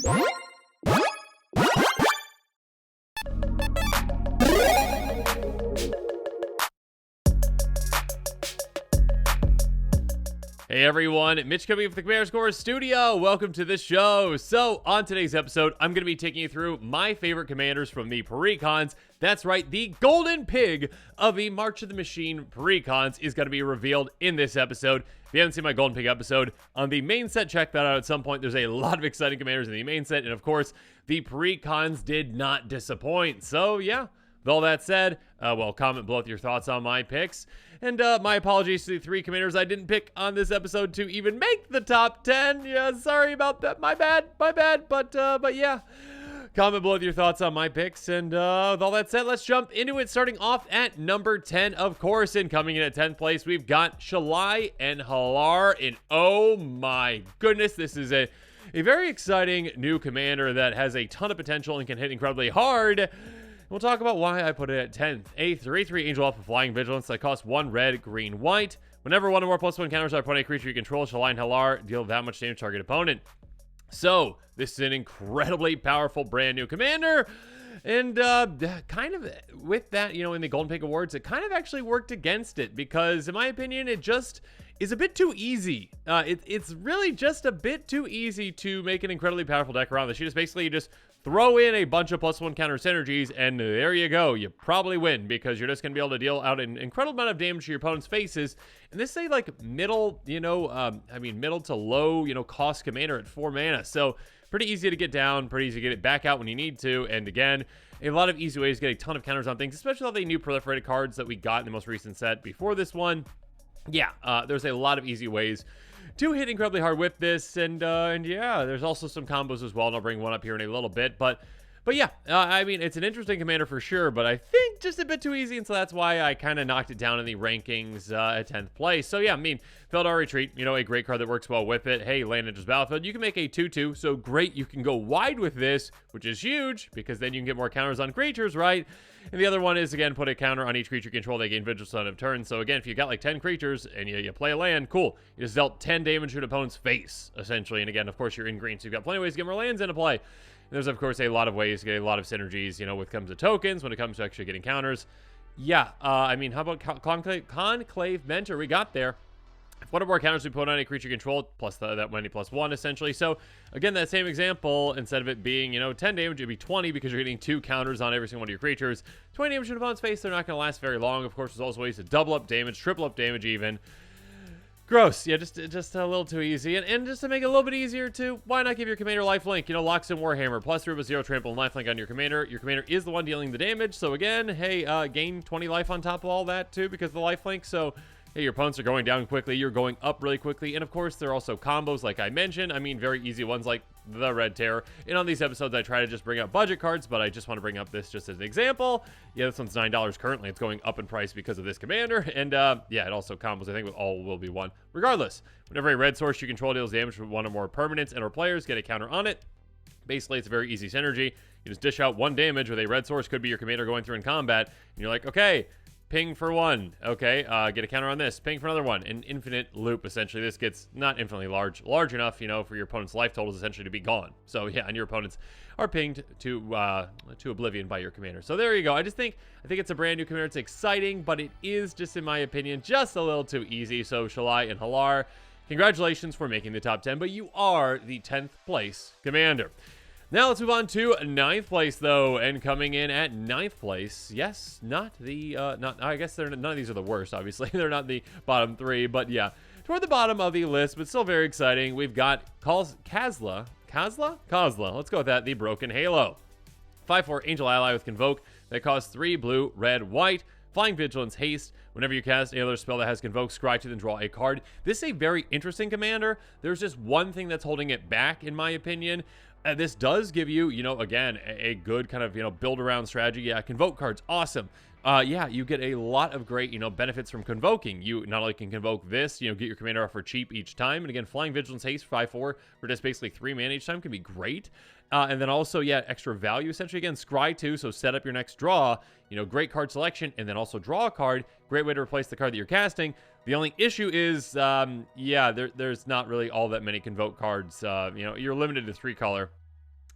Hey everyone, Mitch coming from the Commanders Course Studio. Welcome to the show. So on today's episode, I'm going to be taking you through my favorite commanders from the Precons. That's right, the golden pig of the March of the Machine Precons is going to be revealed in this episode. If you haven't seen my golden pig episode on the main set, check that out at some point. There's a lot of exciting commanders in the main set, and of course, the Precons did not disappoint. So yeah. With all that said, comment below with your thoughts on my picks. And my apologies to the 3 commanders I didn't pick on this episode to even make the top 10. Yeah, sorry about that. My bad. But yeah. Comment below with your thoughts on my picks. And with all that said, let's jump into it. Starting off at number 10, of course. And coming in at 10th place, we've got Shalai and Halar. And oh my goodness, this is a very exciting new commander that has a ton of potential and can hit incredibly hard. We'll talk about why I put it at 10th. A 3/3 Angel Elf with Flying Vigilance that costs 1 red, green, white. Whenever one or more +1 counters are put on a creature you control, Shalai and Halar deal that much damage to target opponent. So, this is an incredibly powerful brand new commander. And kind of with that, in the Golden Pig Awards, it kind of actually worked against it because, in my opinion, it just is a bit too easy. It's really just a bit too easy to make an incredibly powerful deck around this. You just throw in a bunch of +1 counter synergies, and there you go. You probably win because you're just going to be able to deal out an incredible amount of damage to your opponent's faces. And this is a middle, middle to low, cost commander at 4 mana. So pretty easy to get down, pretty easy to get it back out when you need to. And again, a lot of easy ways to get a ton of counters on things, especially all the new proliferated cards that we got in the most recent set before this one. Yeah, there's a lot of easy ways to hit incredibly hard with this, and yeah, there's also some combos as well, and I'll bring one up here in a little bit, but yeah, it's an interesting commander for sure, but I think just a bit too easy, and so that's why I kind of knocked it down in the rankings at 10th place. So yeah, Feldar Retreat, a great card that works well with it. Hey, land enters battlefield, you can make a 2/2, so great, you can go wide with this, which is huge, because then you can get more counters on creatures, right? And the other one is, again, put a counter on each creature you control. They gain Vigilance on a turn. So, again, if you got 10 creatures and you play a land, cool. You just dealt 10 damage to an opponent's face, essentially. And, again, of course, you're in green, so you've got plenty of ways to get more lands into play. And there's, of course, a lot of ways to get a lot of synergies, when it comes to tokens, when it comes to actually getting counters. Yeah, how about Conclave Mentor? We got there. If one or more counters we put on a creature controlled, plus that many +1, essentially. So, again, that same example, instead of it being, 10 damage, it'd be 20 because you're getting 2 counters on every single one of your creatures. 20 damage to an opponent's face, they're not going to last very long. Of course, there's also ways to double up damage, triple up damage even. Gross. Yeah, just a little too easy. And just to make it a little bit easier, too, why not give your commander lifelink? Locks in Warhammer, +3 with 0 trample and lifelink on your commander. Your commander is the one dealing the damage. So, again, hey, gain 20 life on top of all that, too, because of the lifelink. So, hey, your opponents are going down quickly, you're going up really quickly, and of course, there are also combos like I mentioned. Very easy ones like the Red Terror. And on these episodes, I try to just bring up budget cards, but I just want to bring up this just as an example. Yeah, this one's $9 currently. It's going up in price because of this commander. And yeah, it also combos, I think, with all will be one. Regardless, whenever a red source you control deals damage with one or more permanents and or players, get a counter on it. Basically, it's a very easy synergy. You just dish out 1 damage with a red source, could be your commander going through in combat, and you're like, okay, ping for 1. Okay, get a counter on this. Ping for another 1. An infinite loop, essentially. This gets not infinitely large enough, for your opponent's life totals essentially to be gone. So yeah, and your opponents are pinged to oblivion by your commander. So there you go. I think it's a brand new commander. It's exciting, but it is just, in my opinion, just a little too easy. So Shalai and Halar, congratulations for making the top 10, but you are the 10th place commander. Now let's move on to 9th place, though, and coming in at 9th place, yes, I guess none of these are the worst, obviously. They're not the bottom 3, but yeah, toward the bottom of the list, but still very exciting. We've got Kazla, let's go with that, the Broken Halo. 5/4 Angel Ally with Convoke that costs 3 blue, red, white. Flying Vigilance, Haste. Whenever you cast any other spell that has Convoke, scry to then draw a card. This is a very interesting commander. There's just one thing that's holding it back, in my opinion. This does give you, again, a good kind of, build around strategy. Yeah, Convoke cards, awesome. Yeah, you get a lot of great, benefits from convoking. You not only can convoke this, get your commander off for cheap each time. And again, Flying Vigilance, Haste, 5/4 for just basically 3 mana each time can be great. And then also, yeah, extra value, essentially. Again, scry 2, so set up your next draw. Great card selection, and then also draw a card. Great way to replace the card that you're casting. The only issue is, yeah, there's not really all that many convoke cards. You're limited to 3 color.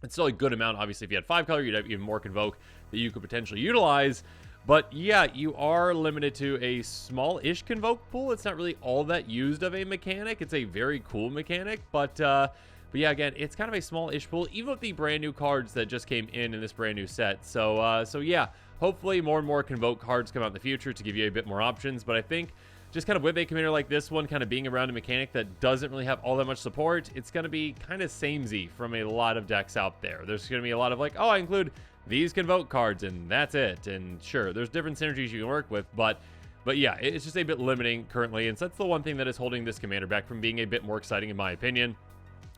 It's still a good amount. Obviously, if you had 5 color, you'd have even more Convoke that you could potentially utilize. But yeah, you are limited to a small-ish Convoke pool. It's not really all that used of a mechanic. It's a very cool mechanic, but yeah, again, it's kind of a small-ish pool, even with the brand new cards that just came in this brand new set. So yeah, hopefully more and more Convoke cards come out in the future to give you a bit more options. But I think just kind of with a commander like this one, kind of being around a mechanic that doesn't really have all that much support, it's going to be kind of samey from a lot of decks out there. There's going to be a lot of like, oh, I include these Convoke cards and that's it. And sure, there's different synergies you can work with, but yeah, it's just a bit limiting currently. And so that's the one thing that is holding this commander back from being a bit more exciting in my opinion.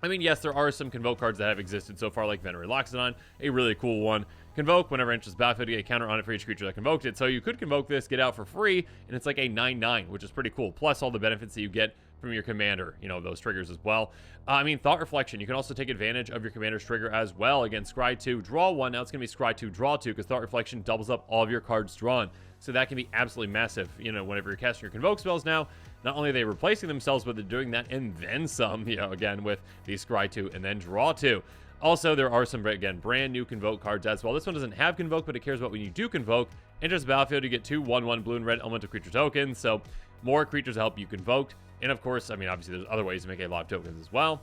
I mean, yes, there are some Convoke cards that have existed so far, like Venerate Loxodon, a really cool one. Convoke, whenever it enters the battlefield, you get a counter on it for each creature that convoked it. So you could convoke this, get out for free, and it's like a 9/9, which is pretty cool. Plus all the benefits that you get from your commander, you know, those triggers as well. I mean, Thought Reflection, you can also take advantage of your commander's trigger as well. Again, scry 2, draw 1. Now it's going to be scry 2, draw 2, because Thought Reflection doubles up all of your cards drawn. So that can be absolutely massive, you know, whenever you're casting your Convoke spells now. Not only are they replacing themselves, but they're doing that and then some, you know, again, with the scry 2 and then draw 2. Also, there are some, again, brand new Convoke cards as well. This one doesn't have Convoke, but it cares about when you do Convoke. Enters the battlefield, you get 2 1/1 blue and red elemental creature tokens. So more creatures to help you convoke. And of course, I mean, obviously there's other ways to make a lot of tokens as well.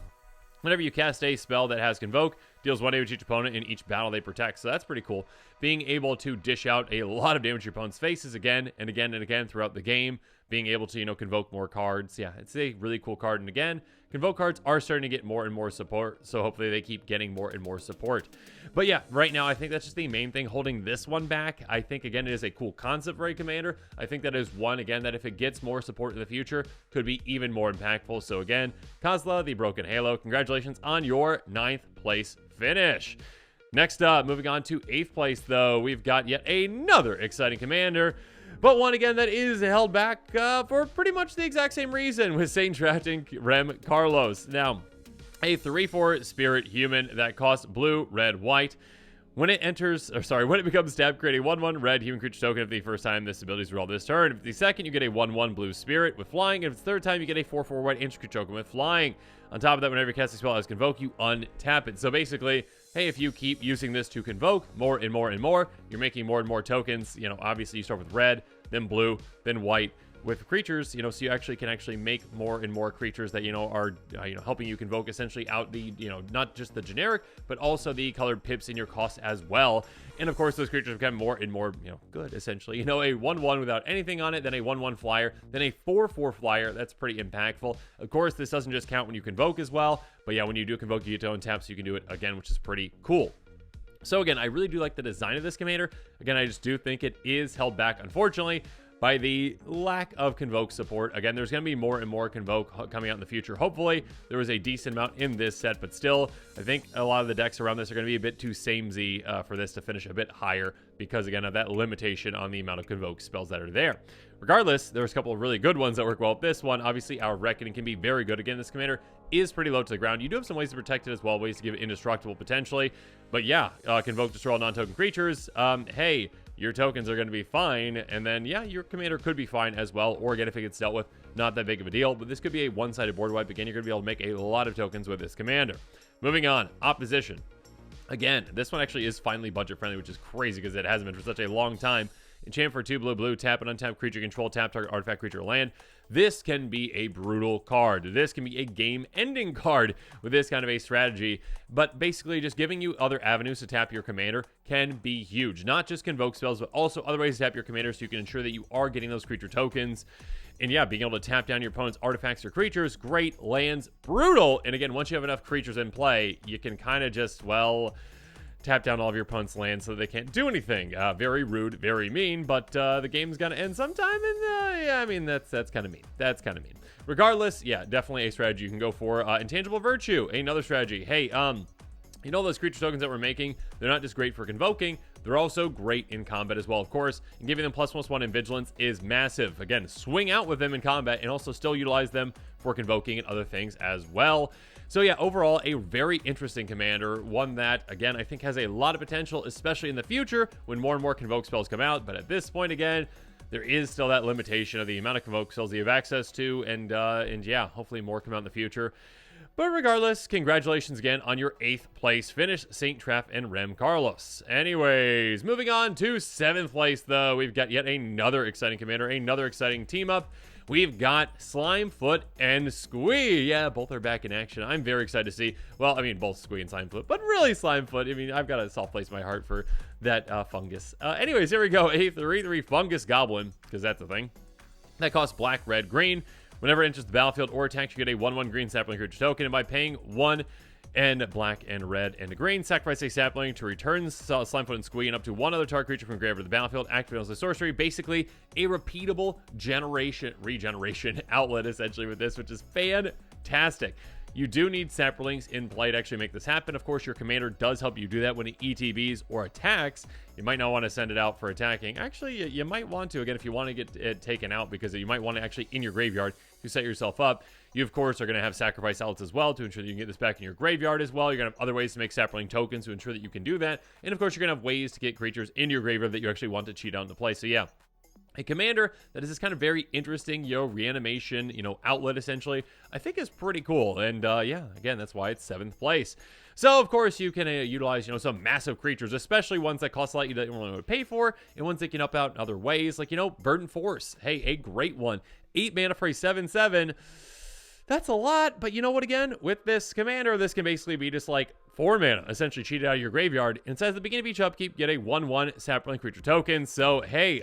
Whenever you cast a spell that has Convoke, deals 1 damage to each opponent in each battle they protect. So that's pretty cool. Being able to dish out a lot of damage to your opponent's faces again and again and again throughout the game. Being able to, you know, convoke more cards. Yeah, it's a really cool card. And again, Convoke cards are starting to get more and more support. So hopefully they keep getting more and more support. But yeah, right now, I think that's just the main thing holding this one back. I think, again, it is a cool concept for a commander. I think that is one, again, that if it gets more support in the future, could be even more impactful. So again, Kozla, the Broken Halo, congratulations on your 9th place finish. Next up, moving on to 8th place, though, we've got yet another exciting commander, but one, again, that is held back for pretty much the exact same reason with Saint drafting Rem Carlos. Now, a 3/4 spirit human that costs blue, red, white. When it enters, when it becomes tapped, create a 1/1 red human creature token if the first time this ability is rolled this turn. If it's the second, you get a 1/1 blue spirit with flying. And if it's the third time, you get a 4/4 white instant creature token with flying. On top of that, whenever you cast a spell as Convoke, you untap it. So basically, hey, if you keep using this to convoke more and more and more, you're making more and more tokens. You know, obviously you start with red, then blue, then white. With creatures, you know, so you actually can make more and more creatures that, you know, are, helping you convoke essentially out the, you know, not just the generic, but also the colored pips in your cost as well. And of course, those creatures become more and more, you know, good essentially. You know, a 1/1 without anything on it, then a 1/1 flyer, then a 4/4 flyer. That's pretty impactful. Of course, this doesn't just count when you convoke as well, but yeah, when you do convoke, you get to untap, so you can do it again, which is pretty cool. So again, I really do like the design of this commander. Again, I just do think it is held back, unfortunately, by the lack of Convoke support. Again, there's going to be more and more Convoke coming out in the future. Hopefully, there was a decent amount in this set, but still, I think a lot of the decks around this are going to be a bit too samey for this to finish a bit higher because, again, of that limitation on the amount of Convoke spells that are there. Regardless, there's a couple of really good ones that work well with this one. Obviously, our Reckoning can be very good. Again, this commander is pretty low to the ground. You do have some ways to protect it as well, ways to give it indestructible potentially. But yeah, Convoke, destroy all non-token creatures. Hey, your tokens are going to be fine, and then, yeah, your commander could be fine as well, or again, if it gets dealt with, not that big of a deal, but this could be a one-sided board wipe. Again, you're going to be able to make a lot of tokens with this commander. Moving on, opposition. Again, this one actually is finally budget-friendly, which is crazy because it hasn't been for such a long time. Enchant for 2 blue, tap an untapped creature, control, tap target artifact, creature, or land. This can be a brutal card. This can be a game-ending card with this kind of a strategy. But basically, just giving you other avenues to tap your commander can be huge. Not just convoke spells, but also other ways to tap your commander so you can ensure that you are getting those creature tokens. And yeah, being able to tap down your opponent's artifacts or creatures, great. Lands, brutal. And again, once you have enough creatures in play, you can kind of just, well, tap down all of your opponent's lands so they can't do anything. Very rude, very mean, but the game's gonna end sometime, and yeah, I mean, that's kind of mean. That's kind of mean. Regardless, yeah, definitely a strategy you can go for. Intangible Virtue, another strategy. Hey, you know those creature tokens that we're making? They're not just great for convoking, they're also great in combat as well, of course, and giving them +1/+1 in vigilance is massive. Again, swing out with them in combat and also still utilize them for convoking and other things as well. So yeah, overall, a very interesting commander, one that, again, I think has a lot of potential, especially in the future when more and more convoke spells come out. But at this point, again, there is still that limitation of the amount of convoke spells you have access to, and yeah, hopefully more come out in the future. But regardless, congratulations again on your 8th place finish, Saint Traff and Rem Carlos. Anyways, moving on to 7th place, though, we've got yet another exciting commander, another exciting team up. We've got Slimefoot and Squee. Yeah, both are back in action. I'm very excited to see. Well, I mean, both Squee and Slimefoot, but really Slimefoot. I mean, I've got a soft place in my heart for that fungus. Anyways, here we go. A 3/3 fungus goblin, because that's a thing. That costs black, red, green. Whenever it enters the battlefield or attacks, you get a 1/1 green sapling creature token, and by paying 1 and black and red and green, sacrifice a sapling to return Slimefoot and Squee and up to 1 other target creature from graveyard to the battlefield. Activate as a sorcery. Basically, a repeatable regeneration outlet, essentially, with this, which is fantastic. You do need saplings in play to actually make this happen. Of course, your commander does help you do that when it ETBs or attacks. You might not want to send it out for attacking. Actually, you might want to, again, if you want to get it taken out, because you might want to actually, in your graveyard, to set yourself up. You, of course, are going to have sacrifice outlets as well to ensure that you can get this back in your graveyard as well. You're going to have other ways to make sapling tokens to ensure that you can do that. And, of course, you're going to have ways to get creatures in your graveyard that you actually want to cheat out into play. So, yeah. A commander that is this kind of very interesting, reanimation, outlet, essentially, I think is pretty cool. And, yeah, again, that's why it's 7th place. So, of course, you can utilize, some massive creatures, especially ones that cost a lot you don't want to pay for, and ones that can help out in other ways, like, Verdant Force. Hey, a great one. 8 mana for a 7/7. That's a lot, but you know what, again? With this commander, this can basically be just like 4 mana, essentially cheated out of your graveyard. And it says at the beginning of each upkeep, get a 1/1 sapling creature token. So, hey,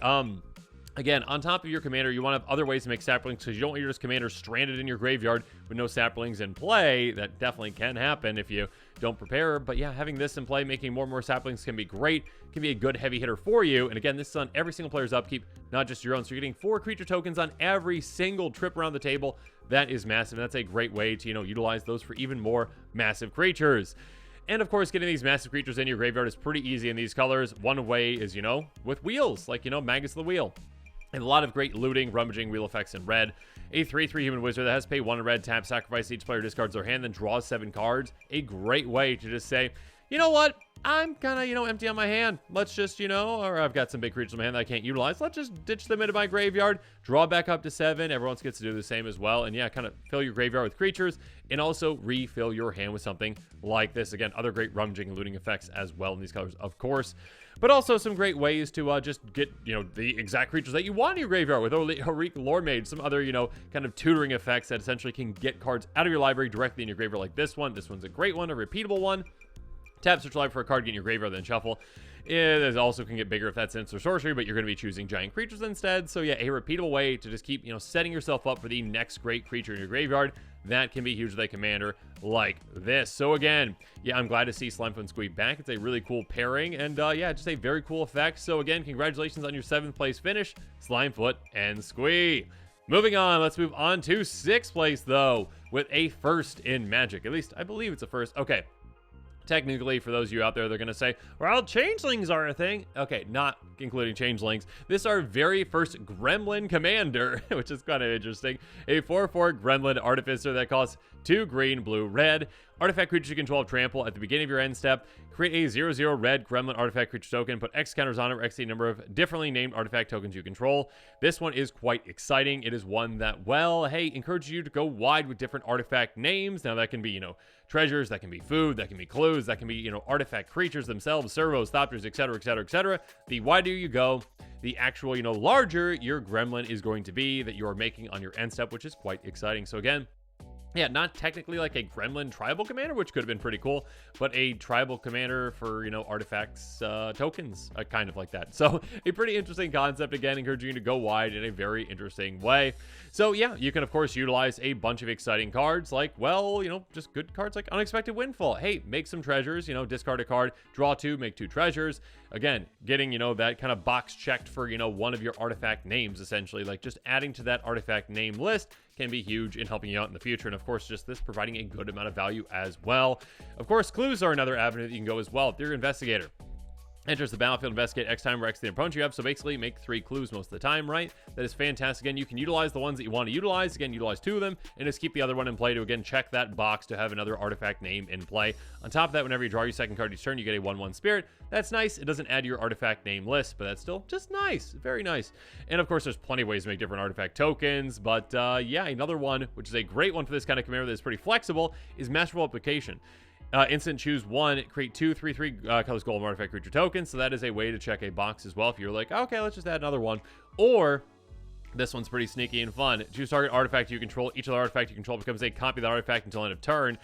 again, on top of your commander, you want to have other ways to make saplings because you don't want your commander stranded in your graveyard with no saplings in play. That definitely can happen if you don't prepare. But yeah, having this in play, making more and more saplings can be great. Can be a good heavy hitter for you. And again, this is on every single player's upkeep, not just your own. So you're getting 4 creature tokens on every single trip around the table. That is massive. And that's a great way to, utilize those for even more massive creatures. And of course, getting these massive creatures in your graveyard is pretty easy in these colors. One way is, with wheels, like, Magus of the Wheel. And a lot of great looting, rummaging, wheel effects in red. A 3/3 human wizard that has to pay 1 red, tap, sacrifice, each player discards their hand, then draws 7 cards. A great way to just say, you know what? I'm kind of, empty on my hand. Let's just, or I've got some big creatures in my hand that I can't utilize. Let's just ditch them into my graveyard, draw back up to 7. Everyone else gets to do the same as well. And yeah, kind of fill your graveyard with creatures and also refill your hand with something like this. Again, other great rummaging and looting effects as well in these colors, of course. But also some great ways to just get, the exact creatures that you want in your graveyard with Horik Loremage, some other, kind of tutoring effects that essentially can get cards out of your library directly in your graveyard like this one. This one's a great one, a repeatable one. Tap, search library for a card, get in your graveyard, then shuffle. It also can get bigger if that's instant sorcery, but you're going to be choosing giant creatures instead. So yeah, a repeatable way to just keep, setting yourself up for the next great creature in your graveyard. That can be huge with a commander like this. So again, yeah, I'm glad to see Slimefoot and Squee back. It's a really cool pairing, and yeah, just a very cool effect. So again, congratulations on your 7th place finish, Slimefoot and Squee. Moving on, let's move on to 6th place, though, with a first in Magic. At least, I believe it's a first. Okay. Technically, for those of you out there, they're going to say, well, changelings are a thing. Okay, not including changelings. This is our very first Gremlin Commander, which is kind of interesting. A 4/4 Gremlin Artificer that costs 2 green, blue, red. Artifact creature you control trample at the beginning of your end step. Create a 0/0 red Gremlin artifact creature token. Put X counters on it or X the number of differently named artifact tokens you control. This one is quite exciting. It is one that, well, hey, encourages you to go wide with different artifact names. Now, that can be, treasures, that can be food, that can be clues, that can be, artifact creatures themselves, servos, thopters, etc., etc., etc. The wider you go, the actual, larger your gremlin is going to be that you are making on your end step, which is quite exciting. So again, yeah, not technically like a gremlin tribal commander, which could have been pretty cool, but a tribal commander for, artifacts, tokens, kind of like that. So a pretty interesting concept, again, encouraging you to go wide in a very interesting way. So yeah, you can, of course, utilize a bunch of exciting cards like, well, just good cards like Unexpected Windfall. Hey, make some treasures, discard a card, draw 2, make 2 treasures. Again, getting, that kind of box checked for, one of your artifact names, essentially, like just adding to that artifact name list can be huge in helping you out in the future. And of course, just this providing a good amount of value as well. Of course, clues are another avenue that you can go as well if you're an investigator. Enters the battlefield, investigate X time or X the opponent you have. So basically make 3 clues most of the time, right? That is fantastic. Again, you can utilize the ones that you want to utilize. Again, utilize 2 of them and just keep the other one in play to, again, check that box to have another artifact name in play. On top of that, whenever you draw your second card each turn, you get a 1/1 spirit. That's nice. It doesn't add to your artifact name list, but that's still just nice. Very nice. And of course, there's plenty of ways to make different artifact tokens. But yeah, another one, which is a great one for this kind of commander that is pretty flexible, is Masterful Application. Instant choose 1, create 2 3/3 colors gold artifact creature tokens. So that is a way to check a box as well if you're like, okay, let's just add another one. Or this one's pretty sneaky and fun. Choose target artifact you control. Each of the artifact you control becomes a copy of the artifact until end of turn.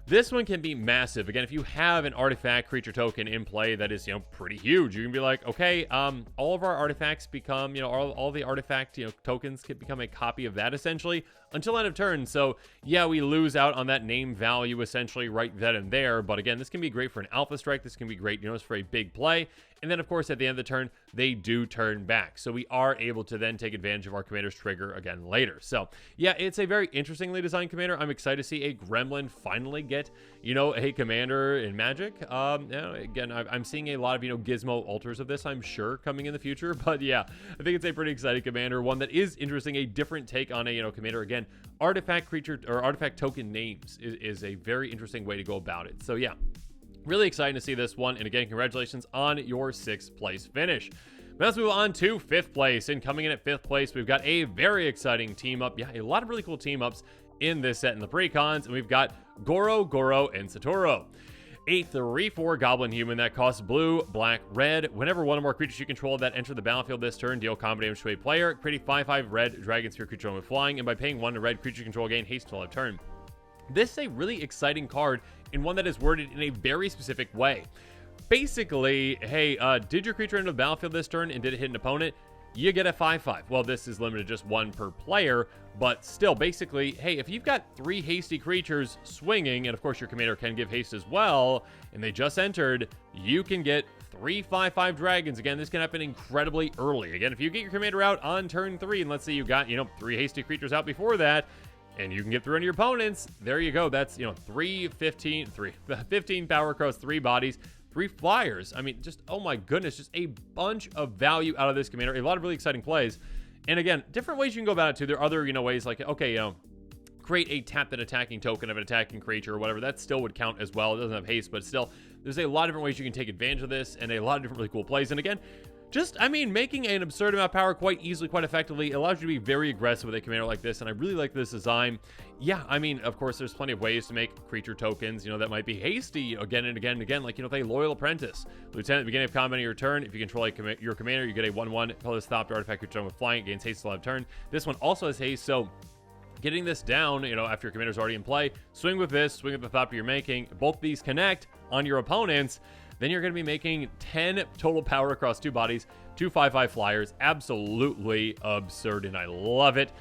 This one can be massive. Again, if you have an artifact creature token in play that is, pretty huge, you can be like, okay, all of our artifacts become, all the artifact, tokens can become a copy of that essentially until end of turn. So yeah, we lose out on that name value essentially right then and there. But again, this can be great for an alpha strike. This can be great, for a big play. And then of course, at the end of the turn, they do turn back. So we are able to then take advantage of our commander's trigger again later. So yeah, it's a very interestingly designed commander. I'm excited to see a gremlin finally get, a commander in Magic. Again, I'm seeing a lot of, gizmo alters of this, I'm sure, coming in the future. But yeah, I think it's a pretty exciting commander. One that is interesting, a different take on a, commander. Again, artifact creature or artifact token names is a very interesting way to go about it. So yeah, really exciting to see this one. And again, congratulations on your 6th place finish. Now let's move on to 5th place. And coming in at 5th place, we've got a very exciting team up. Yeah, a lot of really cool team ups in this set in the precons. And we've got Goro, and Satoru. A 3/4 goblin human that costs blue, black, red. Whenever one or more creatures you control that enter the battlefield this turn, deal combat damage to a player. Create a 5/5 red dragon sphere creature with flying. And by paying 1 to red, creature control gain haste until end of turn. This is a really exciting card and one that is worded in a very specific way. Basically, hey, did your creature enter the battlefield this turn and did it hit an opponent? You get a 5/5. Well, this is limited to just 1 per player, but still, basically, hey, if you've got 3 hasty creatures swinging, and of course your commander can give haste as well, and they just entered, you can get 3 5/5 dragons. Again, this can happen incredibly early. Again, if you get your commander out on turn 3, and let's say you got, 3 hasty creatures out before that, and you can get through on your opponents, there you go. That's, 15 power across 3 bodies, 3 flyers. I mean, just, oh my goodness, just a bunch of value out of this commander. A lot of really exciting plays. And again, different ways you can go about it too. There are other, ways like, okay, create a tapped and attacking token of an attacking creature or whatever. That still would count as well. It doesn't have haste, but still, there's a lot of different ways you can take advantage of this and a lot of different really cool plays. And again, making an absurd amount of power quite easily, quite effectively, allows you to be very aggressive with a commander like this, and I really like this design. Yeah, of course, there's plenty of ways to make creature tokens, that might be hasty again and again and again, like, with a Loyal Apprentice. Lieutenant, at the beginning of combat on your turn, if you control your commander, you get a 1/1 colorless stopped artifact creature with flying, it gains haste till end of turn. This one also has haste, so getting this down, after your commander's already in play, swing with this, swing at the thought you're making, both these connect on your opponents, then you're going to be making 10 total power across 2 bodies, 2 5/5 flyers. Absolutely absurd, and I love it.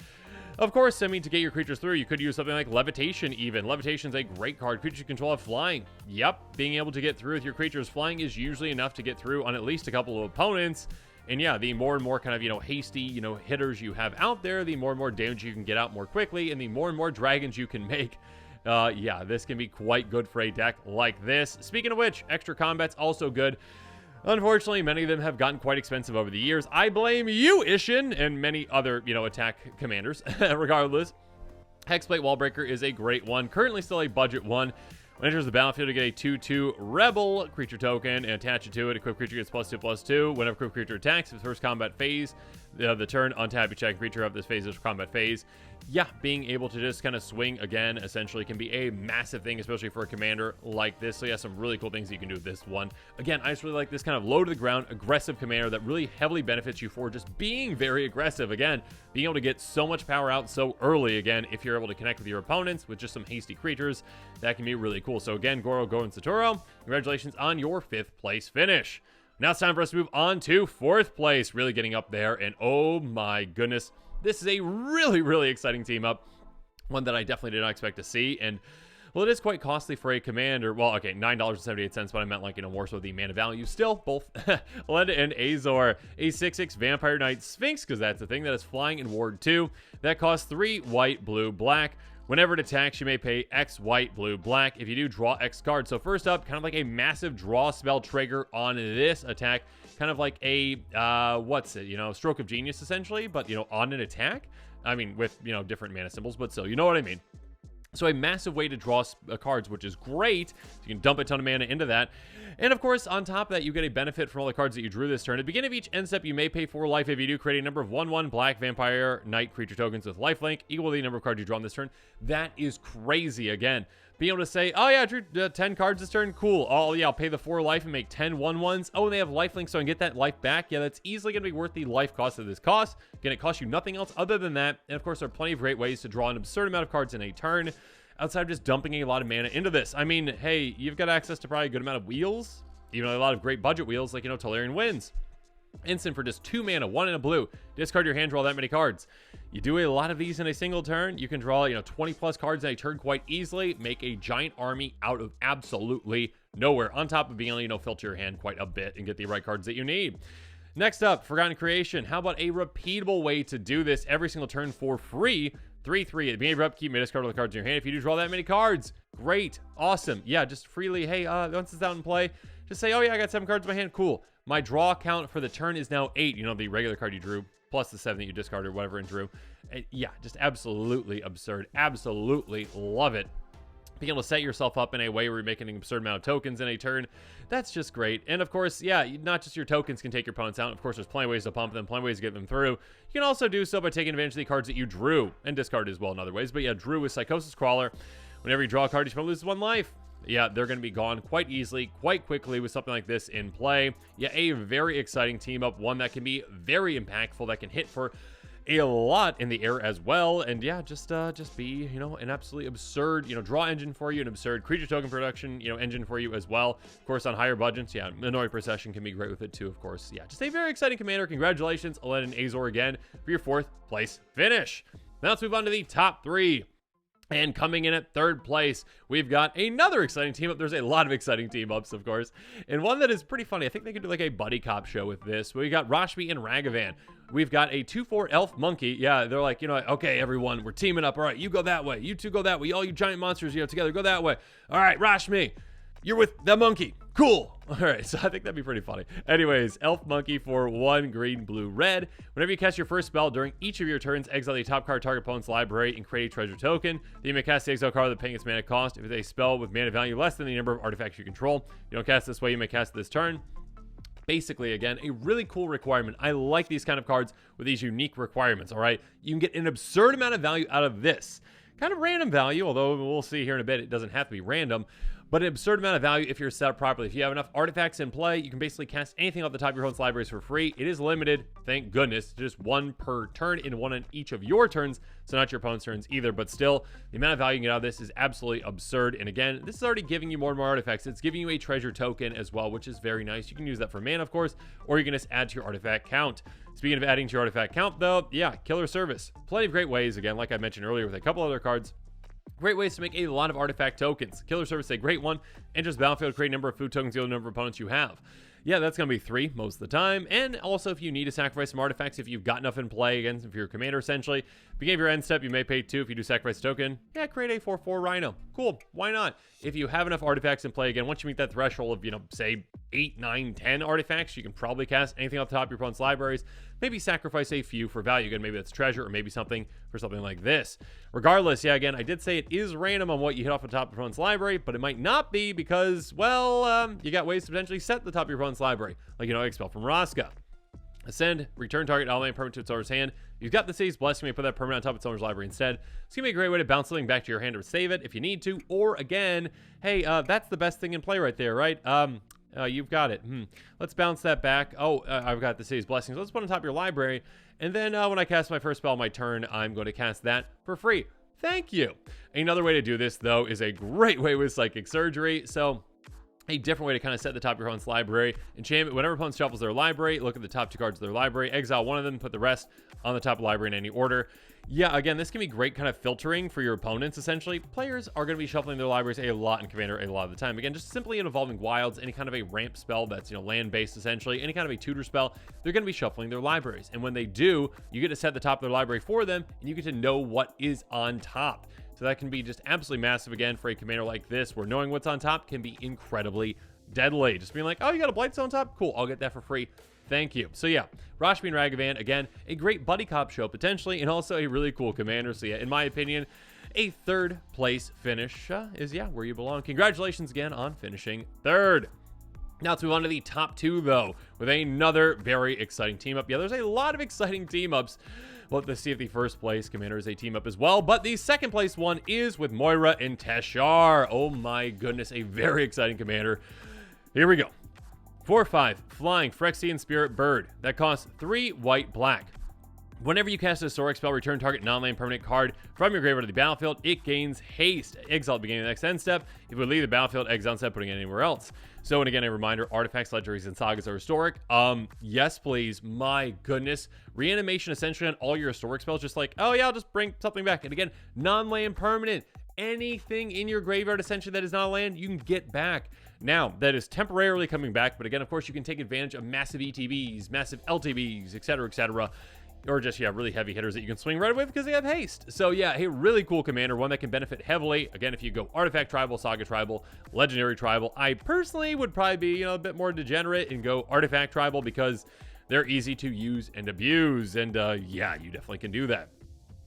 Of course, to get your creatures through, you could use something like Levitation even. Levitation's a great card. Creatures you control have flying. Yep, being able to get through with your creatures flying is usually enough to get through on at least a couple of opponents. And yeah, the more and more kind of, hasty, hitters you have out there, the more and more damage you can get out more quickly, and the more and more dragons you can make. Yeah, this can be quite good for a deck like this. Speaking of which, extra combat's also good. Unfortunately, many of them have gotten quite expensive over the years. I blame you, Ishin, and many other, attack commanders, regardless. Hexplate Wallbreaker is a great one. Currently still a budget one. When it enters the battlefield, you get a 2/2 Rebel creature token and attach it to it. Equipped creature gets +2/+2. Whenever equipped creature attacks, its first combat phase, the turn, untap, you check creature of this phase is combat phase. Yeah, being able to just kind of swing again, essentially, can be a massive thing, especially for a commander like this. So yeah, some really cool things you can do with this one. Again, I just really like this kind of low to the ground, aggressive commander that really heavily benefits you for just being very aggressive. Again, being able to get so much power out so early, again, if you're able to connect with your opponents with just some hasty creatures, that can be really cool. So again, Goro, and Satoru, congratulations on your 5th place finish. Now it's time for us to move on to 4th place, really getting up there, and oh my goodness, this is a really, really exciting team up, one that I definitely did not expect to see, and well, it is quite costly for a commander. Well, okay, $9.78, but I meant like, more so the mana value. Still, both Leda and Azor, a 6/6 Vampire Knight Sphinx, because that's the thing that is flying in Ward 2. That costs 3 white, blue, black. Whenever it attacks, you may pay X white, blue, black. If you do, draw X cards. So first up, kind of like a massive draw spell trigger on this attack. Kind of like a, Stroke of Genius, essentially, but, on an attack. I mean, with, different mana symbols, but still, you know what I mean. So a massive way to draw cards, which is great. You can dump a ton of mana into that. And of course, on top of that, you get a benefit from all the cards that you drew this turn. At the beginning of each end step, you may pay 4 life. If you do, create a number of 1/1 black vampire knight creature tokens with lifelink equal to the number of cards you draw on this turn. That is crazy. Again, being able to say, oh yeah, I drew 10 cards this turn, cool. Oh yeah, I'll pay the 4 life and make 10 1/1s. Oh, and they have lifelink, so I can get that life back. Yeah, that's easily going to be worth the life cost of this cost. Again, it costs you nothing else other than that. And of course, there are plenty of great ways to draw an absurd amount of cards in a turn, outside of just dumping a lot of mana into this. I mean, hey, you've got access to probably a good amount of wheels, even a lot of great budget wheels, like, Tolarian Winds. Instant for just 2 mana, 1 and a blue. Discard your hand, draw that many cards. You do a lot of these in a single turn. You can draw, 20 plus cards in a turn quite easily. Make a giant army out of absolutely nowhere. On top of being able to, filter your hand quite a bit and get the right cards that you need. Next up, Forgotten Creation. How about a repeatable way to do this every single turn for free? 3/3. At the beginning of your upkeep, you may discard all the cards in your hand. If you do draw that many cards, great, awesome. Yeah, just freely, hey, once it's out in play, just say, oh yeah, I got 7 cards in my hand, cool. My draw count for the turn is now 8, the regular card you drew, plus the 7 that you discarded or whatever and drew. And yeah, just absolutely absurd. Absolutely love it. Being able to set yourself up in a way where you're making an absurd amount of tokens in a turn, that's just great. And of course, yeah, not just your tokens can take your opponents out. Of course, there's plenty of ways to pump them, plenty of ways to get them through. You can also do so by taking advantage of the cards that you drew, and discard as well in other ways. But yeah, drew with Psychosis Crawler. Whenever you draw a card, you lose 1 life. Yeah, they're going to be gone quite easily, quite quickly with something like this in play. Yeah, a very exciting team up, one that can be very impactful, that can hit for a lot in the air as well. And yeah, just be, an absolutely absurd, draw engine for you, an absurd creature token production, engine for you as well. Of course, on higher budgets, yeah, Minori Procession can be great with it too, of course. Yeah, just a very exciting commander. Congratulations, Alen and Azor again for your 4th place finish. Now let's move on to the top 3. And coming in at 3rd place, we've got another exciting team up. There's a lot of exciting team ups, of course. And one that is pretty funny. I think they could do like a buddy cop show with this. We got Rashmi and Ragavan. We've got a 2/4 elf monkey. Yeah, they're like, okay, everyone, we're teaming up. All right, you go that way. You two go that way. All you giant monsters, together, go that way. All right, Rashmi, you're with the monkey. Cool. All right, so I think that'd be pretty funny. Anyways, elf monkey for 1 green, blue, red. Whenever you cast your first spell during each of your turns, exile the top card target opponent's library and create a treasure token. Then you may cast the exile card with paying its mana cost. If it's a spell with mana value less than the number of artifacts you control, you don't cast this way, you may cast this turn. Basically, again, a really cool requirement. I like these kind of cards with these unique requirements, all right? You can get an absurd amount of value out of this. Kind of random value, although we'll see here in a bit, it doesn't have to be random. But an absurd amount of value if you're set up properly. If you have enough artifacts in play, you can basically cast anything off the top of your opponent's libraries for free. It is limited, thank goodness, to just 1 per turn and 1 on each of your turns, so not your opponent's turns either. But still, the amount of value you can get out of this is absolutely absurd. And again, this is already giving you more and more artifacts. It's giving you a treasure token as well, which is very nice. You can use that for mana, of course, or you can just add to your artifact count. Speaking of adding to your artifact count, though, yeah, Killer Service. Plenty of great ways, again, like I mentioned earlier with a couple other cards. Great ways to make a lot of artifact tokens. Killer Service is a great one. Enters battlefield, create a number of food tokens, the number of opponents you have. Yeah, that's going to be 3 most of the time. And also, if you need to sacrifice some artifacts, if you've got enough in play, again, if you're a commander, essentially, beginning of your end step, you may pay 2 if you do sacrifice a token. Yeah, create a 4/4 Rhino. Cool, why not? If you have enough artifacts in play, again, once you meet that threshold of, say, 8, 9, 10 artifacts, you can probably cast anything off the top of your opponent's libraries. Maybe sacrifice a few for value. Again, maybe that's treasure or maybe something for something like this. Regardless, yeah, again, I did say it is random on what you hit off the top of your opponent's library, but it might not be because, well, you got ways to potentially set the top of your opponent's library. Like, Expel from Raska. Ascend, return target element permanent to its owner's hand. You've got the City's Blessing, you may put that permanent on top of its owner's library instead. It's going to be a great way to bounce something back to your hand or save it if you need to. Or, again, hey, that's the best thing in play right there, right? You've got it. Let's bounce that back. I've got the City's Blessings. Let's put it on top of your library. And then when I cast my first spell on my turn, I'm going to cast that for free. Thank you. Another way to do this, though, is a great way with Psychic Surgery. So a different way to kind of set the top of your opponent's library. Enchantment, whenever opponent shuffles their library, look at the top 2 cards of their library, exile one of them, put the rest on the top of the library in any order. Yeah, again, this can be great kind of filtering for your opponents, essentially. Players are going to be shuffling their libraries a lot in Commander a lot of the time. Again, just simply in Evolving Wilds, any kind of a ramp spell that's, land-based, essentially, any kind of a tutor spell, they're going to be shuffling their libraries. And when they do, you get to set the top of their library for them, and you get to know what is on top. So that can be just absolutely massive again for a commander like this, where knowing what's on top can be incredibly deadly. Just being like, oh, you got a Blightstone on top? Cool, I'll get that for free. Thank you. So yeah, Rashmi and Ragavan, again, a great buddy cop show potentially, and also a really cool commander. So yeah, in my opinion, a third place finish is, yeah, where you belong. Congratulations again on finishing third. Now let's move on to the top two, though, with another very exciting team up. Yeah, there's a lot of exciting team ups. Well, let's see if the first place commander is a team up as well. But the second place one is with Moira and Teshar. Oh my goodness, a very exciting commander. Here we go. 4/5 flying Phyrexian Spirit Bird that costs 3 white black. Whenever you cast a historic spell, return target non-land permanent card from your graveyard to the battlefield. It gains haste. Exile at the beginning of the next end step. If it would leave the battlefield, exile instead, putting it anywhere else. So, and again, a reminder, artifacts, legendaries, and sagas are historic. Yes, please. My goodness. Reanimation essentially on all your historic spells. Just like, oh yeah, I'll just bring something back. And again, non-land permanent. Anything in your graveyard essentially that is not land, you can get back. Now, that is temporarily coming back. But again, of course, you can take advantage of massive ETBs, massive LTBs, etc., etc., or just, yeah, really heavy hitters that you can swing right away because they have haste. So, yeah, a really cool commander, one that can benefit heavily. Again, if you go Artifact Tribal, Saga Tribal, Legendary Tribal, I personally would probably be, you know, a bit more degenerate and go Artifact Tribal because they're easy to use and abuse. And, yeah, you definitely can do that.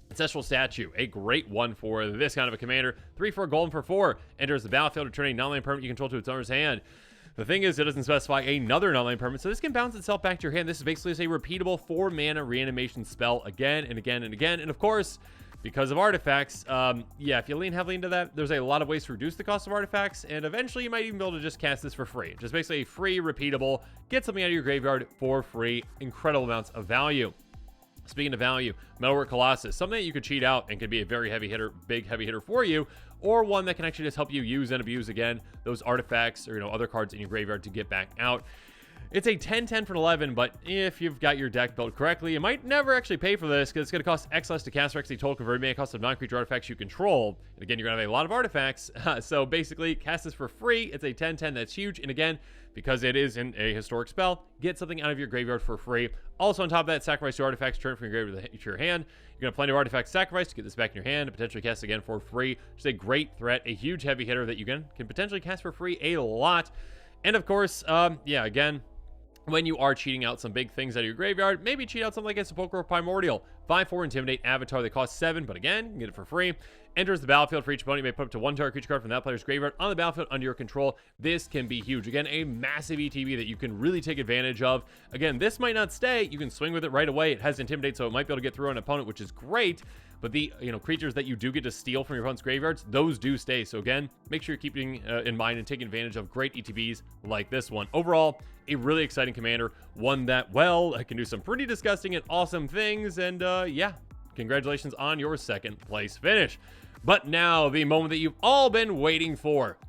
Ancestral Statue, a great one for this kind of a commander. 3 for a golden for 4. Enters the battlefield, returning non-land permanent you control to its owner's hand. The thing is, it doesn't specify another non-land permanent, so this can bounce itself back to your hand. This is basically a repeatable 4-mana reanimation spell again and again and again. And of course, because of artifacts, yeah, if you lean heavily into that, there's a lot of ways to reduce the cost of artifacts, and eventually you might even be able to just cast this for free. Just basically a free, repeatable, get something out of your graveyard for free. Incredible amounts of value. Speaking of value, Metalwork Colossus, something that you could cheat out and could be a very heavy hitter, big heavy hitter for you, or one that can actually just help you use and abuse, again, those artifacts or, you know, other cards in your graveyard to get back out. It's a 10/10 for an 11, but if you've got your deck built correctly, you might never actually pay for this because it's going to cost X less to cast for X, the total converted mana cost of non-creature artifacts you control. And again, you're going to have a lot of artifacts, so basically, cast this for free. It's a 10/10 that's huge, and again, because it is in a historic spell, get something out of your graveyard for free. Also, on top of that, sacrifice your artifacts, turn from your graveyard to your hand. You're going to plenty of artifacts sacrifice to get this back in your hand and potentially cast again for free. Just a great threat, a huge heavy hitter that you can potentially cast for free a lot. And of course, yeah, again, when you are cheating out some big things out of your graveyard, maybe cheat out something like a Sepulchral Primordial. 5/4 Intimidate Avatar that costs 7, but again, you can get it for free. Enters the battlefield for each opponent. You may put up to 1 target creature card from that player's graveyard on the battlefield under your control. This can be huge. Again, a massive ETB that you can really take advantage of. Again, this might not stay. You can swing with it right away. It has Intimidate, so it might be able to get through an opponent, which is great. But the, you know, creatures that you do get to steal from your opponent's graveyards, those do stay. So again, make sure you're keeping in mind and taking advantage of great ETBs like this one. Overall, a really exciting commander, one that, well, can do some pretty disgusting and awesome things. And yeah, congratulations on your second place finish. But now, the moment that you've all been waiting for.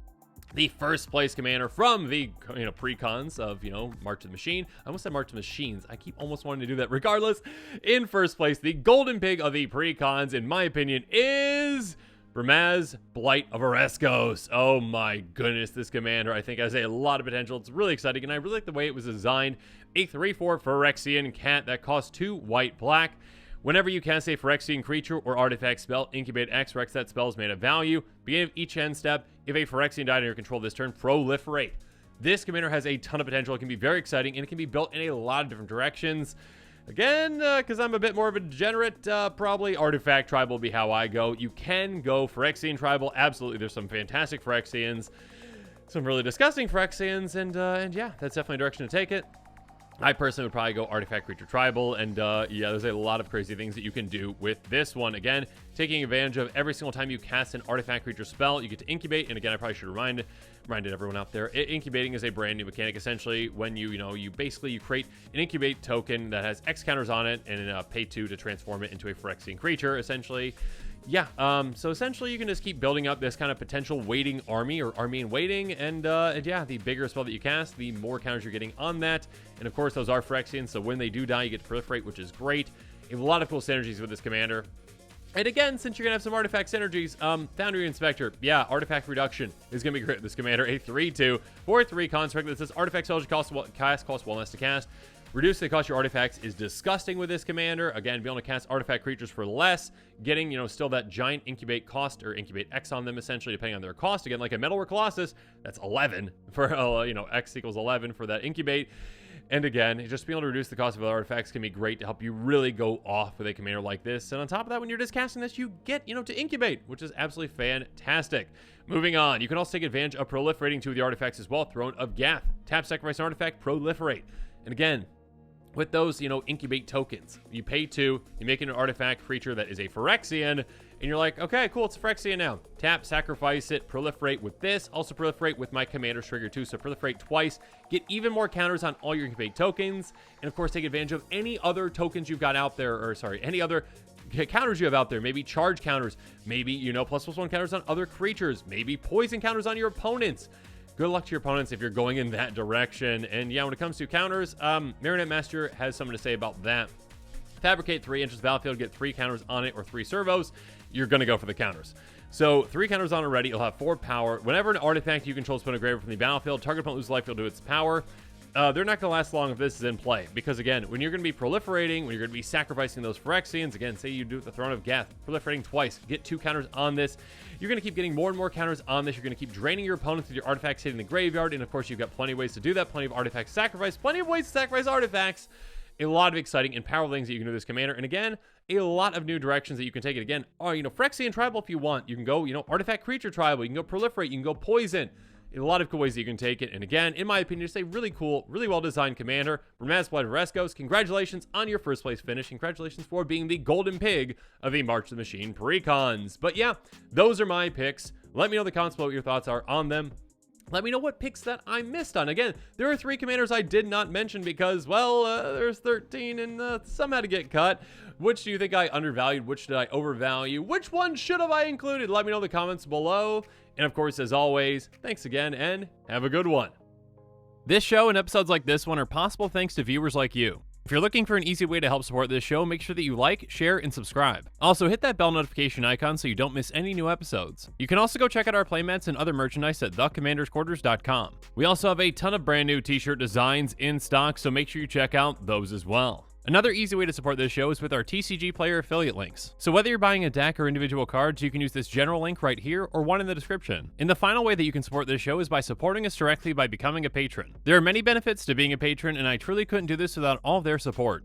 The first place commander from the, you know, precons of, you know, March of the Machine. I almost said March of Machines. I keep almost wanting to do that. Regardless, in first place, the golden pig of the precons, in my opinion, is Bramaz, Blight of Oreskos. Oh my goodness, this commander, I think, has a lot of potential. It's really exciting, and I really like the way it was designed. A 3/4 Phyrexian cat that costs 2 white black. Whenever you cast a Phyrexian creature or artifact spell, incubate X, Rex that spell's mana value. Beginning of each end step, if a Phyrexian died under your control this turn, proliferate. This commander has a ton of potential. It can be very exciting, and it can be built in a lot of different directions. Again, because I'm a bit more of a degenerate, probably Artifact Tribal will be how I go. You can go Phyrexian Tribal. Absolutely, there's some fantastic Phyrexians, some really disgusting Phyrexians, and yeah, that's definitely a direction to take it. I personally would probably go Artifact Creature Tribal, and yeah, there's a lot of crazy things that you can do with this one. Again, taking advantage of every single time you cast an Artifact Creature spell, you get to incubate, and again, I probably should reminded everyone out there, incubating is a brand new mechanic. Essentially, when you create an incubate token that has X counters on it, and pay 2 to transform it into a Phyrexian creature, essentially. Yeah, so essentially you can just keep building up this kind of potential waiting army, or army in waiting, and yeah, the bigger spell that you cast, the more counters you're getting on that, and of course those are Phyrexians, so when they do die, you get to proliferate, which is great. You have a lot of cool synergies with this commander. And again, since you're going to have some artifact synergies, Foundry Inspector, yeah, artifact reduction is going to be great with this commander. A 3/2, 4/3 construct that says artifact spells cost 1 less to cast. Reducing the cost of your artifacts is disgusting with this commander. Again, being able to cast artifact creatures for less, getting, still that giant incubate cost or incubate X on them, essentially, depending on their cost. Again, like a Metalwork Colossus, that's 11 for, X equals 11 for that incubate. And again, just being able to reduce the cost of other artifacts can be great to help you really go off with a commander like this. And on top of that, when you're just casting this, you get, to incubate, which is absolutely fantastic. Moving on, you can also take advantage of proliferating 2 of the artifacts as well. Throne of Gath. Tap, sacrifice an artifact, proliferate. And again, with those, incubate tokens, you pay 2, you make it an artifact creature that is a Phyrexian, and you're like, okay, cool, it's a Phyrexian now. Tap, sacrifice it, proliferate with this, also proliferate with my commander's trigger too, so proliferate twice, get even more counters on all your incubate tokens, and of course take advantage of any other tokens you've got out there, or sorry, any other counters you have out there, maybe charge counters, maybe, ++1 counters on other creatures, maybe poison counters on your opponents. Good luck to your opponents if you're going in that direction. And yeah, when it comes to counters, Marionette Master has something to say about that. Fabricate 3 enters the battlefield, get 3 counters on it or 3 servos. You're going to go for the counters. So 3 counters on already, you'll have 4 power. Whenever an artifact you control is put in a graveyard from the battlefield, target opponent loses life, you'll do its power. They're not going to last long if this is in play, because again, when you're going to be proliferating, when you're going to be sacrificing those Phyrexians, again, say you do the Throne of Gath, proliferating twice, get 2 counters on this, you're going to keep getting more and more counters on this, you're going to keep draining your opponents with your artifacts hitting the graveyard, and of course you've got plenty of ways to do that, plenty of artifact sacrifice, plenty of ways to sacrifice artifacts, a lot of exciting and powerful things that you can do with this commander, and again, a lot of new directions that you can take it. Again, Phyrexian Tribal if you want, you can go, Artifact Creature Tribal, you can go Proliferate, you can go Poison, a lot of cool ways that you can take it. And again, in my opinion, just a really cool, really well-designed commander. From Blood Rescos, congratulations on your first place finish. Congratulations for being the golden pig of the March of the Machine Precons. But yeah, those are my picks. Let me know in the comments below what your thoughts are on them. Let me know what picks that I missed on. Again, there are 3 commanders I did not mention because, well, there's 13 and some had to get cut. Which do you think I undervalued? Which did I overvalue? Which one should have I included? Let me know in the comments below. And of course, as always, thanks again and have a good one. This show and episodes like this one are possible thanks to viewers like you. If you're looking for an easy way to help support this show, make sure that you like, share, and subscribe. Also, hit that bell notification icon so you don't miss any new episodes. You can also go check out our playmats and other merchandise at thecommandersquarters.com. We also have a ton of brand new t-shirt designs in stock, so make sure you check out those as well. Another easy way to support this show is with our TCG Player affiliate links. So whether you're buying a deck or individual cards, you can use this general link right here or one in the description. And the final way that you can support this show is by supporting us directly by becoming a patron. There are many benefits to being a patron, and I truly couldn't do this without all of their support.